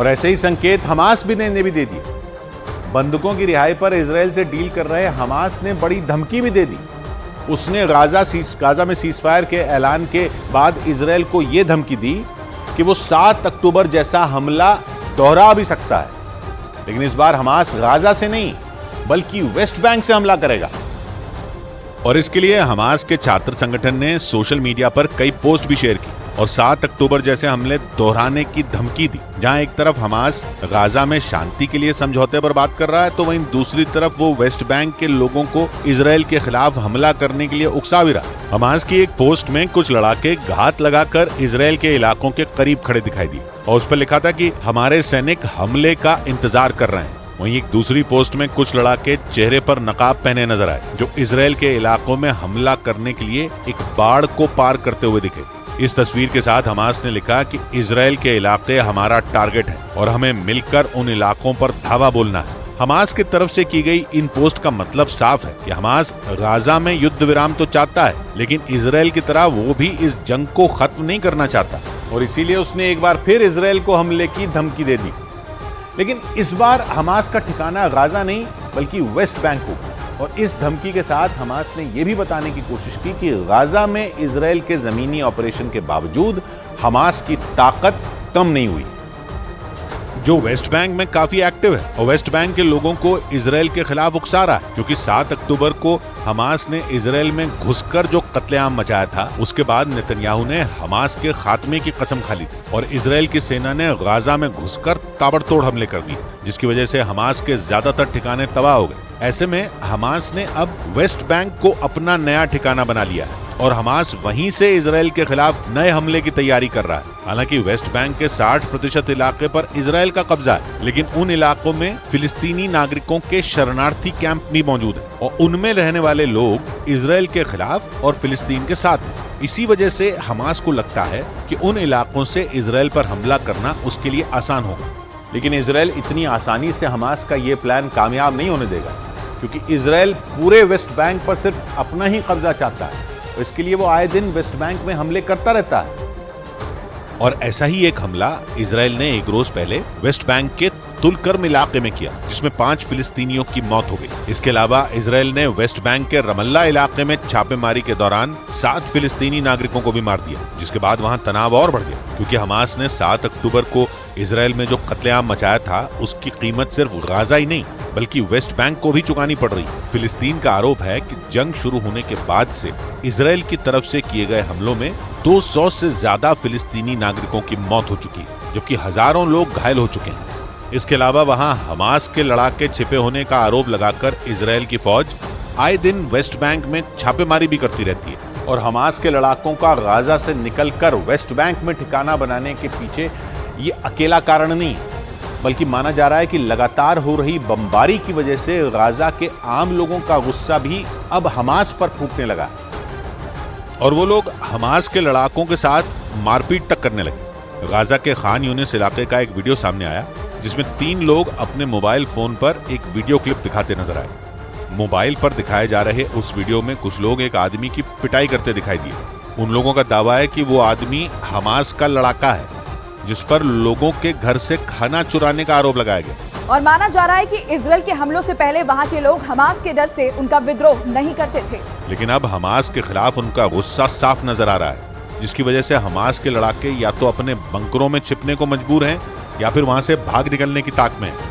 और ऐसे ही संकेत हमास भी ने भी दे दिए। बंधकों की रिहाई पर इजराइल से डील कर रहे हमास ने बड़ी धमकी भी दे दी। उसने गाजा में सीजफायर के ऐलान के बाद इजराइल को यह धमकी दी कि वो 7 अक्टूबर जैसा हमला दोहरा भी सकता है, लेकिन इस बार हमास गाजा से नहीं बल्कि वेस्ट बैंक से हमला करेगा। और इसके लिए हमास के छात्र संगठन ने सोशल मीडिया पर कई पोस्ट भी शेयर की और 7 अक्टूबर जैसे हमले दोहराने की धमकी दी। जहां एक तरफ हमास गाजा में शांति के लिए समझौते पर बात कर रहा है, तो वहीं दूसरी तरफ वो वेस्ट बैंक के लोगों को इजराइल के खिलाफ हमला करने के लिए उकसा भी रहा। हमास की एक पोस्ट में कुछ लड़ाके घात लगाकर इजराइल के इलाकों के करीब खड़े दिखाई दिए और उस पर लिखा था कि हमारे सैनिक हमले का इंतजार कर रहे हैं। वहीं एक दूसरी पोस्ट में कुछ लड़ाके चेहरे पर नकाब पहने नजर आए, जो इजराइल के इलाकों में हमला करने के लिए एक बाढ़ को पार करते हुए दिखे। इस तस्वीर के साथ हमास ने लिखा कि इजराइल के इलाके हमारा टारगेट है और हमें मिलकर उन इलाकों पर धावा बोलना है। हमास की तरफ से की गई इन पोस्ट का मतलब साफ है कि हमास गाजा में युद्ध विराम तो चाहता है, लेकिन इजराइल की तरह वो भी इस जंग को खत्म नहीं करना चाहता और इसीलिए उसने एक बार फिर इजराइल को हमले की धमकी दे दी। लेकिन इस बार हमास का ठिकाना गाजा नहीं बल्कि वेस्ट बैंक होगा और इस धमकी के साथ हमास ने यह भी बताने की कोशिश की कि गाजा में इजराइल के जमीनी ऑपरेशन के बावजूद हमास की ताकत कम नहीं हुई, जो वेस्ट बैंक में काफी एक्टिव है और वेस्ट बैंक के लोगों को इजराइल के खिलाफ उकसा रहा है, क्योंकि 7 अक्टूबर को हमास ने इजराइल में घुसकर जो कत्लेआम मचाया था, उसके बाद नेतन्याहू ने हमास के खात्मे की कसम खा ली थी और इजराइल की सेना ने गाजा में घुसकर ताबड़तोड़ हमले कर दिए, जिसकी वजह से हमास के ज्यादातर ठिकाने तबाह हो गए। ऐसे में हमास ने अब वेस्ट बैंक को अपना नया ठिकाना बना लिया है और हमास वहीं से इजराइल के खिलाफ नए हमले की तैयारी कर रहा है। हालांकि वेस्ट बैंक के 60% इलाके पर इजराइल का कब्जा है, लेकिन उन इलाकों में फिलिस्तीनी नागरिकों के शरणार्थी कैंप भी मौजूद है और उनमें रहने वाले लोग इजराइल के खिलाफ और फिलिस्तीन के साथ हैं। इसी वजह से हमास को लगता है कि उन इलाकों से इजराइल पर हमला करना उसके लिए आसान होगा। लेकिन इजराइल इतनी आसानी से हमास का ये प्लान कामयाब नहीं होने देगा, क्योंकि इजराइल पूरे वेस्ट बैंक पर सिर्फ अपना ही कब्जा चाहता है और इसके लिए वो आए दिन वेस्ट बैंक में हमले करता रहता है। और ऐसा ही एक हमला इजराइल ने एक रोज पहले वेस्ट बैंक के तुलकर्म इलाके में किया, जिसमें 5 फिलिस्तीनियों की मौत हो गई। इसके अलावा इजराइल ने वेस्ट बैंक के रमल्ला इलाके में छापेमारी के दौरान 7 फिलिस्तीनी नागरिकों को भी मार दिया, जिसके बाद वहां तनाव और बढ़ गया, क्योंकि हमास ने 7 अक्टूबर को इजराइल में जो कत्लेआम मचाया था, उसकी कीमत सिर्फ गाजा ही नहीं बल्कि वेस्ट बैंक को भी चुकानी पड़ रही। फिलिस्तीन का आरोप है कि जंग शुरू होने के बाद से इजराइल की तरफ से किए गए हमलों में 200 से ज्यादा फिलिस्तीनी नागरिकों की मौत हो चुकी है, जबकि हजारों लोग घायल हो चुके हैं। इसके अलावा वहां हमास के लड़ाके छिपे होने का आरोप लगाकर इजराइल की फौज आए दिन वेस्ट बैंक में छापेमारी भी करती रहती है और हमास के लड़ाकों का गाजा से निकलकर वेस्ट बैंक में ठिकाना बनाने के पीछे ये अकेला कारण नहीं, बल्कि माना जा रहा है कि लगातार हो रही बमबारी की वजह से गाजा के आम लोगों का गुस्सा भी अब हमास पर फूटने लगा और वो लोग हमास के लड़ाकों के साथ मारपीट तक करने लगे। गाजा के खान यूनिस इलाके का एक वीडियो सामने आया, जिसमें 3 लोग अपने मोबाइल फोन पर एक वीडियो क्लिप दिखाते नजर आए। मोबाइल पर दिखाए जा रहे उस वीडियो में कुछ लोग एक आदमी की पिटाई करते दिखाई दिए। उन लोगों का दावा है कि वो आदमी हमास का लड़ाका है, जिस पर लोगों के घर से खाना चुराने का आरोप लगाया गया और माना जा रहा है कि इजराइल के हमलों से पहले वहां के लोग हमास के डर से उनका विद्रोह नहीं करते थे, लेकिन अब हमास के खिलाफ उनका गुस्सा साफ नजर आ रहा है, जिसकी वजह से हमास के लड़ाके या तो अपने बंकरों में छिपने को मजबूर हैं या फिर वहां से भाग निकलने की ताक में हैं।